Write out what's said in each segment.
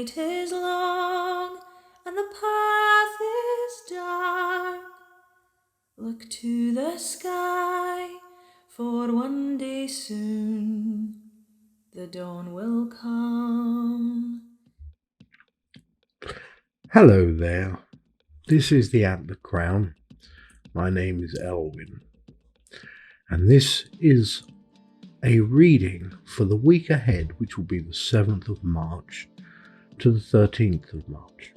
night is long and the path is dark. Look to the sky, for one day soon the dawn will come. Hello there, this is the Antler Crown. My name is Elwin, and this is a reading for the week ahead, which will be the 7th of March to the 13th of March,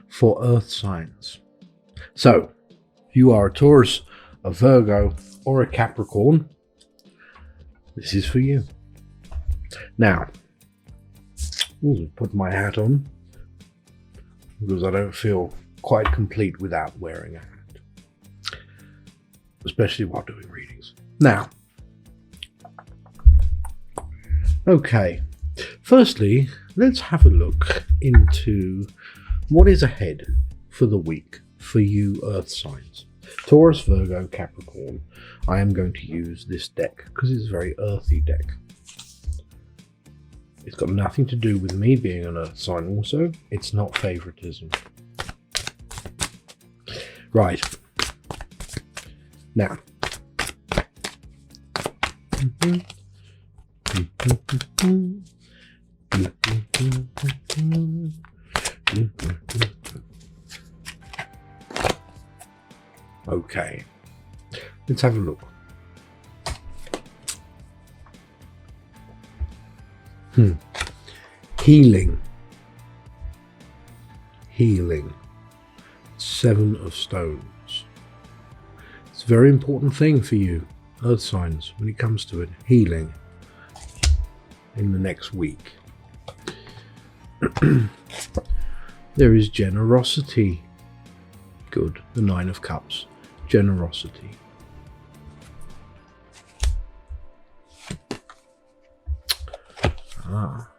for Earth signs. So, if you are a Taurus, a Virgo, or a Capricorn, this is for you. Now, I'll put my hat on, because I don't feel quite complete without wearing a hat, especially while doing readings. Now, okay, firstly, let's have a look into what is ahead for the week for you Earth signs. Taurus, Virgo, Capricorn. I am going to use this deck because it's a very earthy deck. It's got nothing to do with me being an Earth sign also. It's not favoritism. Right. Now. Okay. Let's have a look. Healing. Healing. 7 of Stones. It's a very important thing for you, Earth signs, when it comes to it. Healing in the next week. There is generosity. Good. The 9 of Cups. Generosity.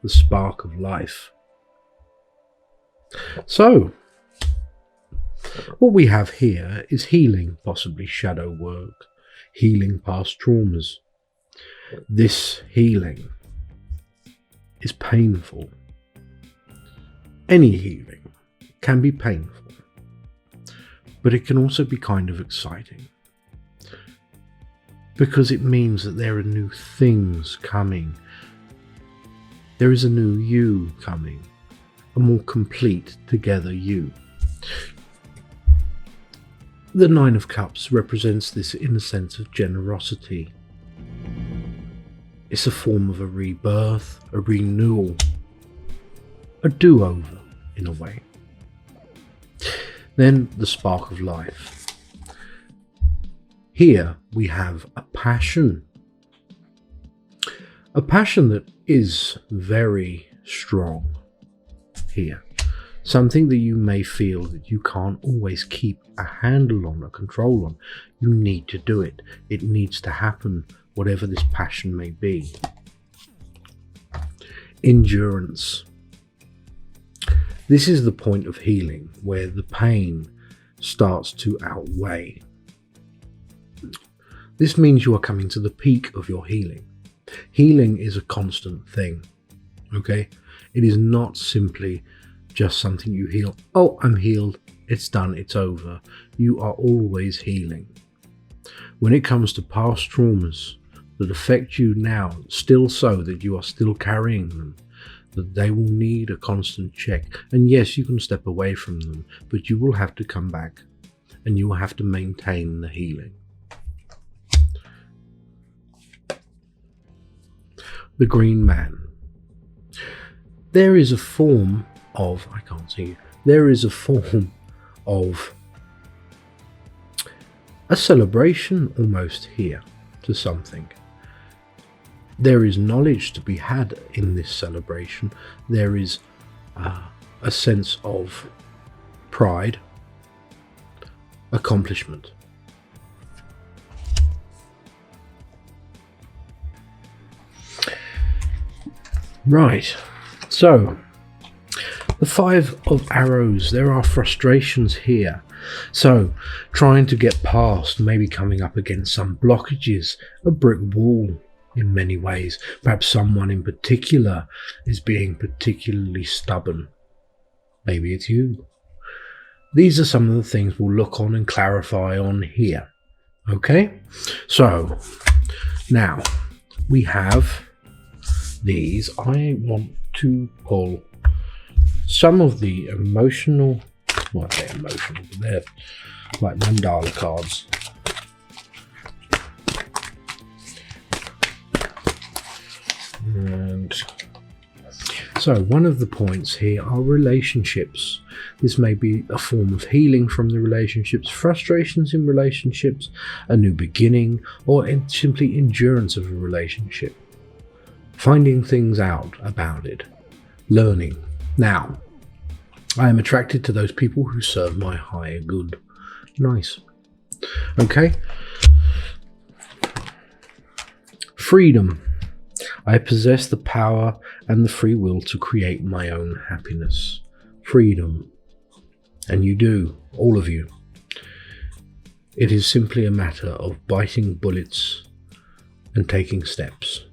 The spark of life. So, what we have here is healing, possibly shadow work, healing past traumas. This healing is painful. Any healing can be painful, but it can also be kind of exciting, because it means that there are new things coming. There is a new you coming, a more complete together you. The 9 of Cups represents this in a sense of generosity. It's a form of a rebirth, a renewal, a do-over in a way. Then the spark of life. Here we have a passion. A passion that is very strong here. Something that you may feel that you can't always keep a handle on, a control on. You need to do it. It needs to happen, whatever this passion may be. Endurance. This is the point of healing where the pain starts to outweigh. This means you are coming to the peak of your healing. Healing is a constant thing, okay? It is not simply just something you heal. Oh, I'm healed. It's done. It's over. You are always healing. When it comes to past traumas that affect you now, still so that you are still carrying them, that they will need a constant check. And yes, you can step away from them, but you will have to come back and you will have to maintain the healing. The Green Man. There is a form of, I can't see you, there is a form of a celebration almost here to something. There is knowledge to be had in this celebration. There is a sense of pride, accomplishment. Right, so the 5 of Arrows, there are frustrations here. So trying to get past, maybe coming up against some blockages, a brick wall in many ways. Perhaps someone in particular is being particularly stubborn Maybe it's you. These are some of the things we'll look on and clarify on here. Okay? So, now we have these. I want to pull some of the emotional, well, they're emotional, but they're like mandala cards. And so one of the points here are relationships. This may be a form of healing from the relationships, frustrations in relationships, a new beginning, or simply endurance of a relationship. Finding things out about it. Learning. Now, I am attracted to those people who serve my higher good. Nice. Okay. Freedom. I possess the power and the free will to create my own happiness. Freedom. And you do, all of you. It is simply a matter of biting bullets and taking steps.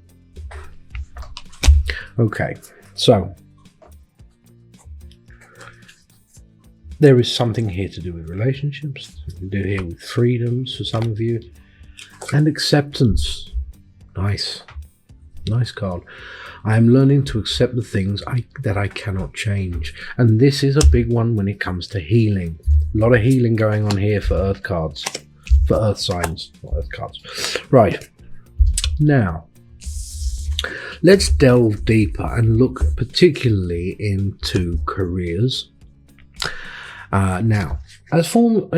Okay, so there is something here to do with relationships, to do here with freedoms for some of you, and acceptance. Nice. Nice card. I am learning to accept the things that I cannot change. And this is a big one when it comes to healing. A lot of healing going on here for earth cards. For earth signs, not earth cards. Right. Now, let's delve deeper and look particularly into careers. Now, in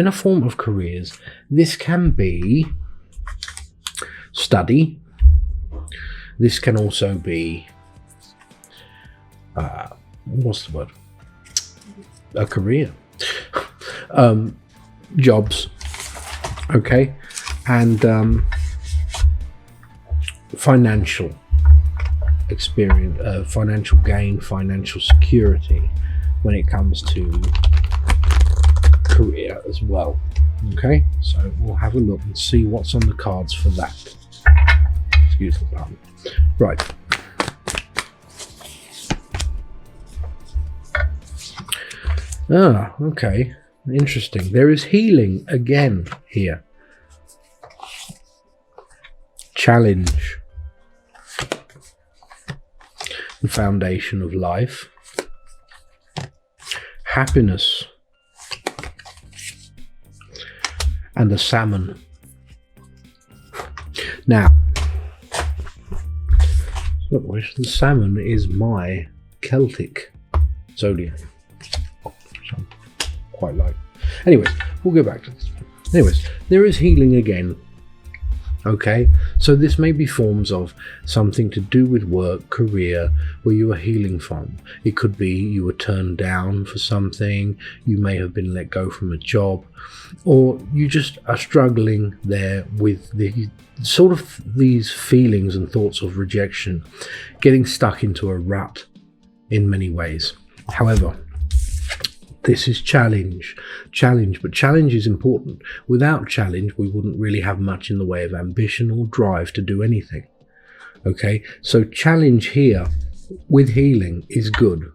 a form of careers, this can be study. This can also be, what's the word? A career. Jobs. Okay. And financial experience, financial gain, financial security when it comes to career as well. Okay. So we'll have a look and see what's on the cards for that. Excuse the pun. Right. Okay. Interesting. There is healing again here. Challenge. The foundation of life. Happiness. And a salmon. Now, which the salmon is my Celtic zodiac, which I quite like. Anyways, we'll go back to this. Anyways, there is healing again. Okay, so this may be forms of something to do with work, career, where you are healing from. It could be you were turned down for something, you may have been let go from a job, or you just are struggling there with the sort of these feelings and thoughts of rejection, getting stuck into a rut in many ways. However, this is challenge, but challenge is important. Without challenge, we wouldn't really have much in the way of ambition or drive to do anything. Okay, so challenge here with healing is good,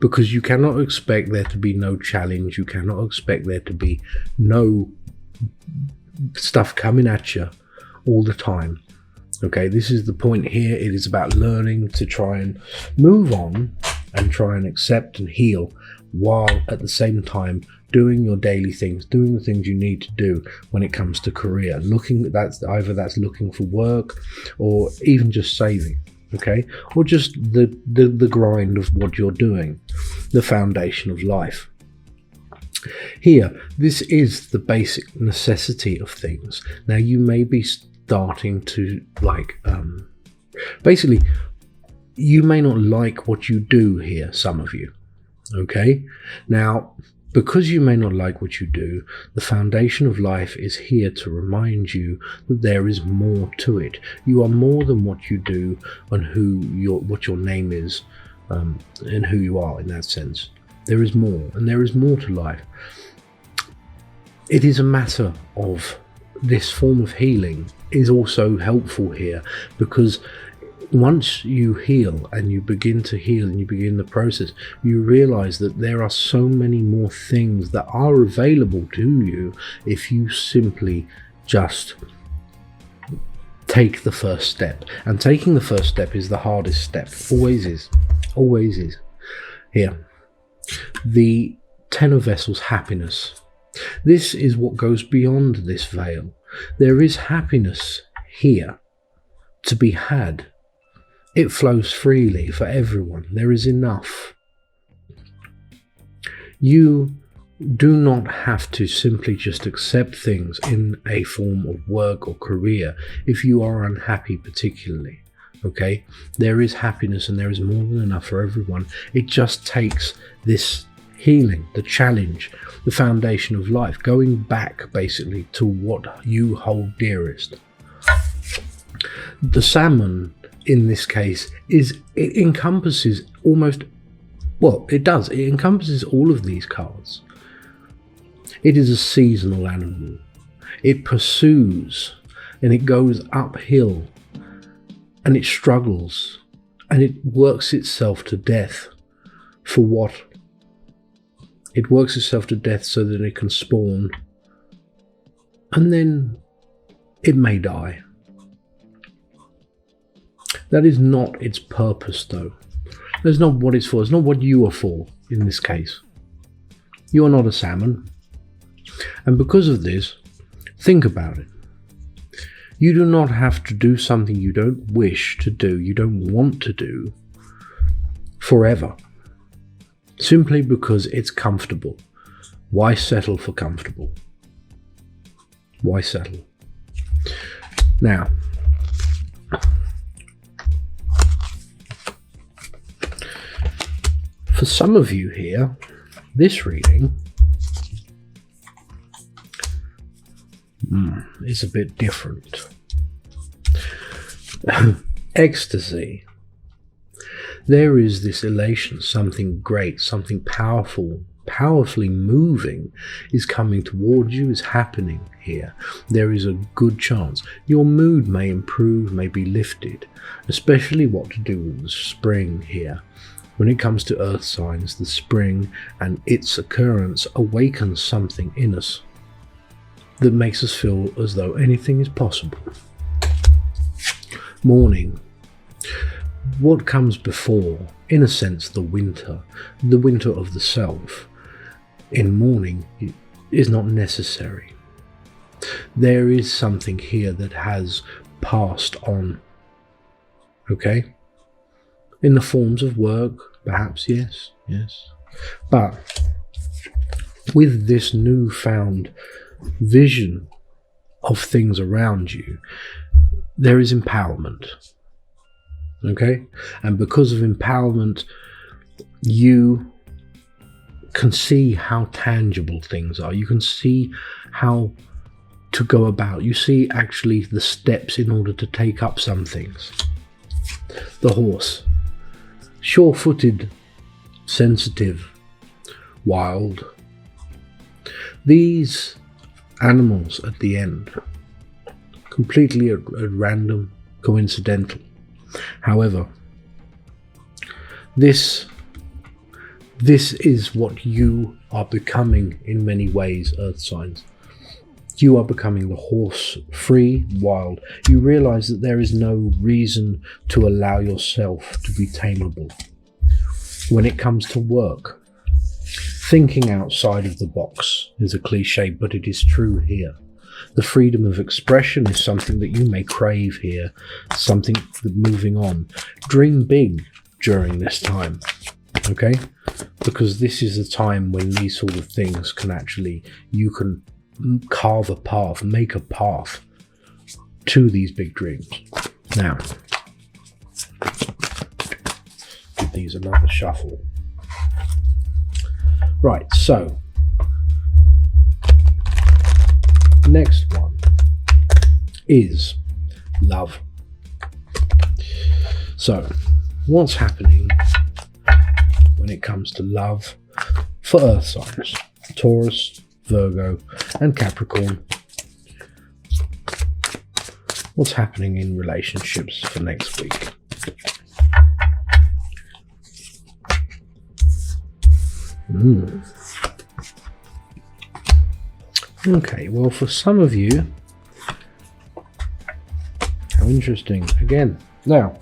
because you cannot expect there to be no challenge. You cannot expect there to be no stuff coming at you all the time. Okay, this is the point here. It is about learning to try and move on and try and accept and heal, while at the same time doing your daily things, doing the things you need to do when it comes to career. That's looking for work, or even just saving, okay, or just the grind of what you're doing, the foundation of life. Here, this is the basic necessity of things. Now, you may be starting to basically, you may not like what you do here, some of you. Okay, now, because you may not like what you do, the foundation of life is here to remind you that there is more to it. You are more than what you do and what your name is, and who you are in that sense. There is more, and there is more to life. It is a matter of this form of healing is also helpful here, because once you heal and you begin to heal and you begin the process, you realize that there are so many more things that are available to you if you simply just take the first step. And taking the first step is the hardest step. Always is. Always is. Here. The Ten of Vessels, happiness. This is what goes beyond this veil. There is happiness here to be had. It flows freely for everyone. There is enough. You do not have to simply just accept things in a form of work or career if you are unhappy particularly. Okay? There is happiness and there is more than enough for everyone. It just takes this healing, the challenge, the foundation of life, going back basically to what you hold dearest. The salmon in this case it encompasses almost, well, it does, it encompasses all of these cards. It is a seasonal animal. It pursues and it goes uphill and it struggles and it works itself to death for what? It works itself to death so that it can spawn, and then it may die. That is not its purpose, though. That's not what it's for. It's not what you are for in this case. You are not a salmon. And because of this, think about it. You do not have to do something you don't wish to do, you don't want to do, forever. Simply because it's comfortable. Why settle for comfortable? Why settle? Now, for some of you here, this reading is a bit different. Ecstasy. There is this elation, something great, something powerful, powerfully moving is coming towards you, is happening here. There is a good chance. Your mood may improve, may be lifted, especially what to do with the spring here. When it comes to earth signs, the spring and its occurrence awakens something in us that makes us feel as though anything is possible. Morning. What comes before, in a sense, the winter of the self, in mourning is not necessary. There is something here that has passed on. Okay? In the forms of work, perhaps, yes. But with this newfound vision of things around you, there is empowerment. Okay? And because of empowerment, you can see how tangible things are. You can see how to go about. You see actually the steps in order to take up some things. The horse. Sure-footed, sensitive, wild. These animals at the end, completely at random, coincidental. However, this is what you are becoming in many ways, earth signs. You are becoming the horse, free, wild. You realize that there is no reason to allow yourself to be tameable. When it comes to work, thinking outside of the box is a cliche, but it is true here. The freedom of expression is something that you may crave here, something that moving on. Dream big during this time, okay? Because this is a time when these sort of things can actually, you can carve a path, make a path to these big dreams. Now, give these another shuffle. Right, so next one is love. So, what's happening when it comes to love for earth signs? Taurus, Virgo, and Capricorn. What's happening in relationships for next week? Okay, well, for some of you, how interesting. Again, now,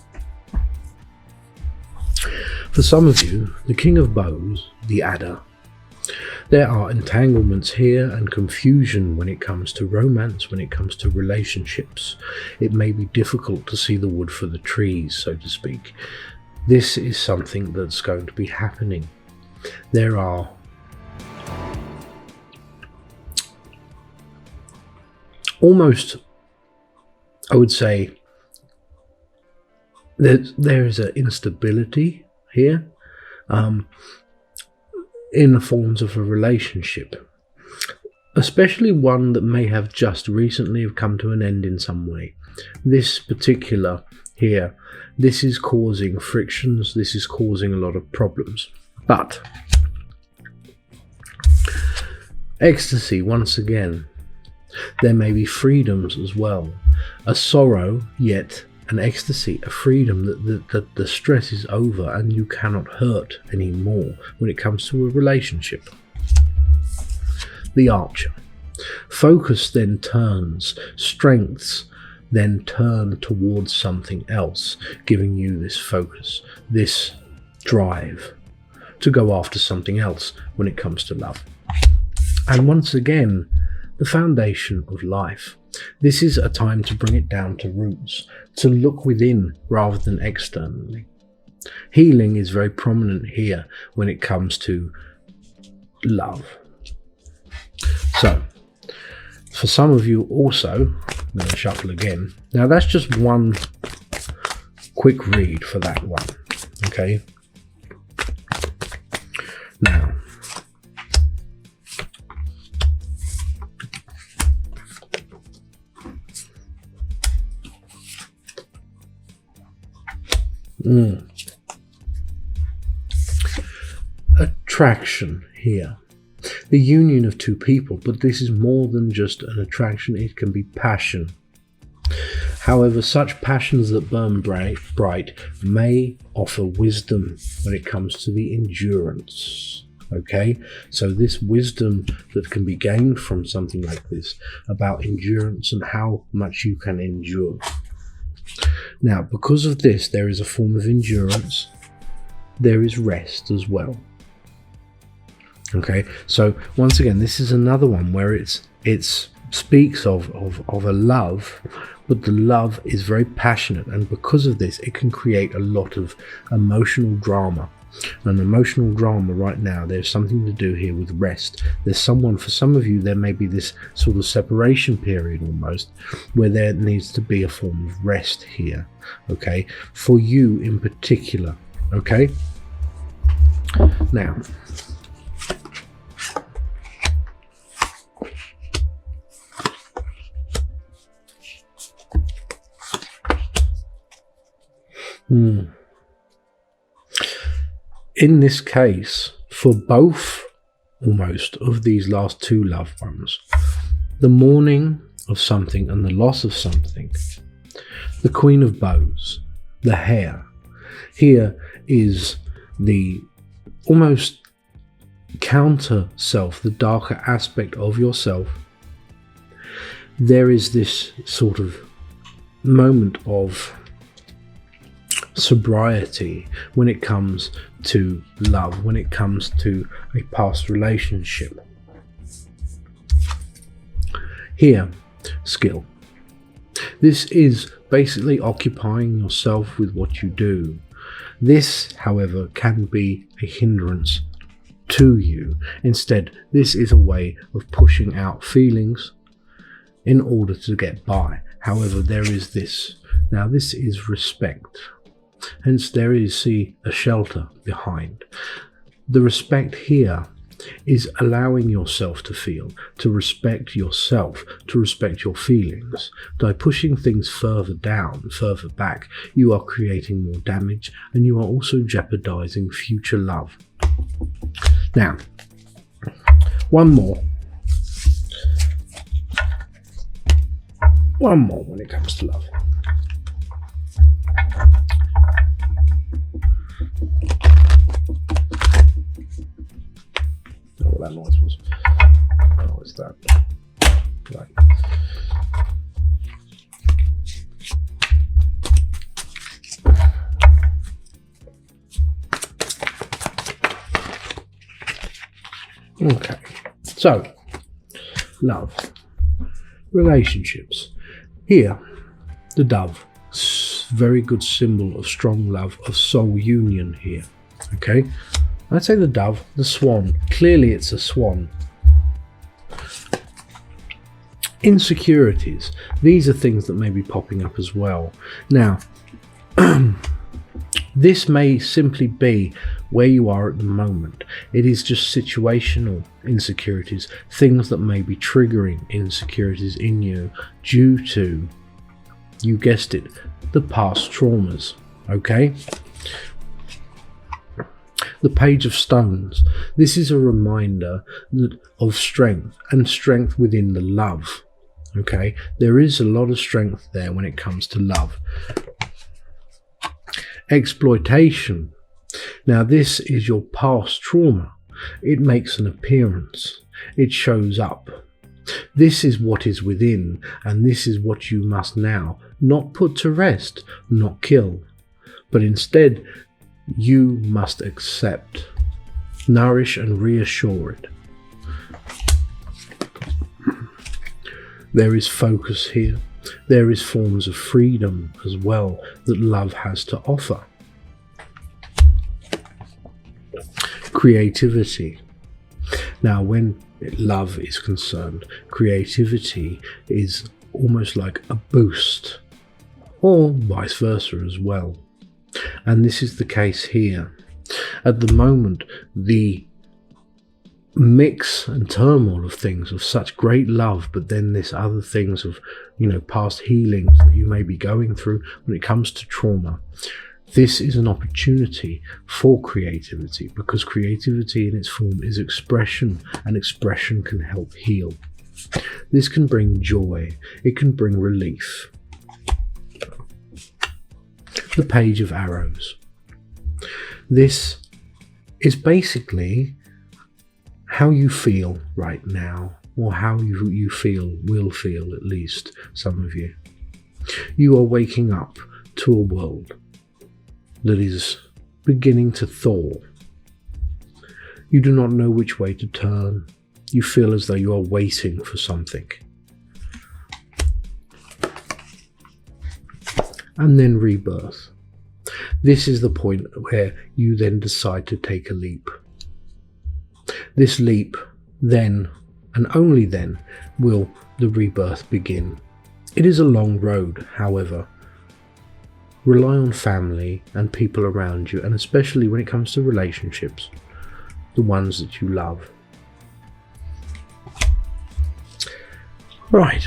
for some of you, the King of Bows, the Adder, there are entanglements here and confusion when it comes to romance, when it comes to relationships. It may be difficult to see the wood for the trees, so to speak. This is something that's going to be happening. There are almost, I would say, there is an instability here in the forms of a relationship, especially one that may have just recently have come to an end in some way. This particular here, this is causing frictions, this is causing a lot of problems. But ecstasy, once again, there may be freedoms as well. A sorrow, yet an ecstasy, a freedom that the stress is over and you cannot hurt anymore when it comes to a relationship. The Archer. Focus then turns, strengths then turn towards something else, giving you this focus, this drive to go after something else when it comes to love. And once again, the foundation of life. This is a time to bring it down to roots, to look within rather than externally. Healing is very prominent here when it comes to love. So, for some of you also, I'm going to shuffle again. Now that's just one quick read for that one, okay? Now, attraction here. The union of two people, but this is more than just an attraction, it can be passion. However, such passions that burn bright may offer wisdom when it comes to the endurance. Okay, so this wisdom that can be gained from something like this about endurance and how much you can endure. Now, because of this, there is a form of endurance, there is rest as well. Okay, so once again, this is another one where it speaks of a love, but the love is very passionate, and because of this, it can create a lot of emotional drama. And emotional drama right now, there's something to do here with rest. There's someone, for some of you, there may be this sort of separation period almost, where there needs to be a form of rest here, okay, for you in particular, okay? Now, in this case, for both almost of these last two loved ones, the mourning of something and the loss of something, the Queen of Bows, the Hare, here is the almost counter self, the darker aspect of yourself. There is this sort of moment of sobriety when it comes to love, when it comes to a past relationship. Here, skill. This is basically occupying yourself with what you do. This, however, can be a hindrance to you. Instead, this is a way of pushing out feelings in order to get by. However, there is this. Now, this is respect. Hence, there is, a shelter behind. The respect here is allowing yourself to feel, to respect yourself, to respect your feelings. By pushing things further down, further back, you are creating more damage, and you are also jeopardizing future love. Now, one more when it comes to love. what that noise was. Oh, it's that. Right. Okay, so love, relationships. Here, the dove, very good symbol of strong love, of soul union here. Okay, I'd say the dove, the swan. Clearly, it's a swan. Insecurities. These are things that may be popping up as well. Now, this may simply be where you are at the moment. It is just situational insecurities, things that may be triggering insecurities in you due to, you guessed it, the past traumas. Okay? The Page of Stones. This is a reminder of strength, and strength within the love. Okay? There is a lot of strength there when it comes to love. Exploitation. Now, this is your past trauma. It makes an appearance. It shows up. This is what is within, and this is what you must now not put to rest, not kill, but instead you must accept, nourish and reassure it. There is focus here. There is forms of freedom as well that love has to offer. Creativity. Now, when love is concerned, creativity is almost like a boost, or vice versa as well. And this is the case here. At the moment, the mix and turmoil of things, of such great love, but then this other things of, past healings that you may be going through when it comes to trauma. This is an opportunity for creativity, because creativity in its form is expression, and expression can help heal. This can bring joy. It can bring relief. The Page of Arrows. This is basically how you feel right now, or how you will feel, at least some of you. You are waking up to a world that is beginning to thaw. You do not know which way to turn. You feel as though you are waiting for something. And then rebirth. This is the point where you then decide to take a leap. This leap, then, and only then, will the rebirth begin. It is a long road, however. Rely on family and people around you, and especially when it comes to relationships, the ones that you love. Right.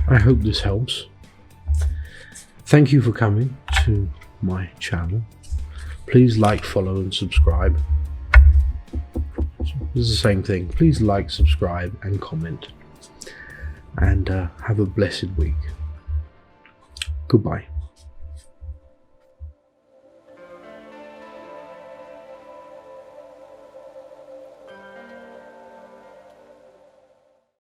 I hope this helps. Thank you for coming to my channel. Please like, follow and subscribe. It's the same thing. Please like, subscribe and comment. And have a blessed week. Goodbye.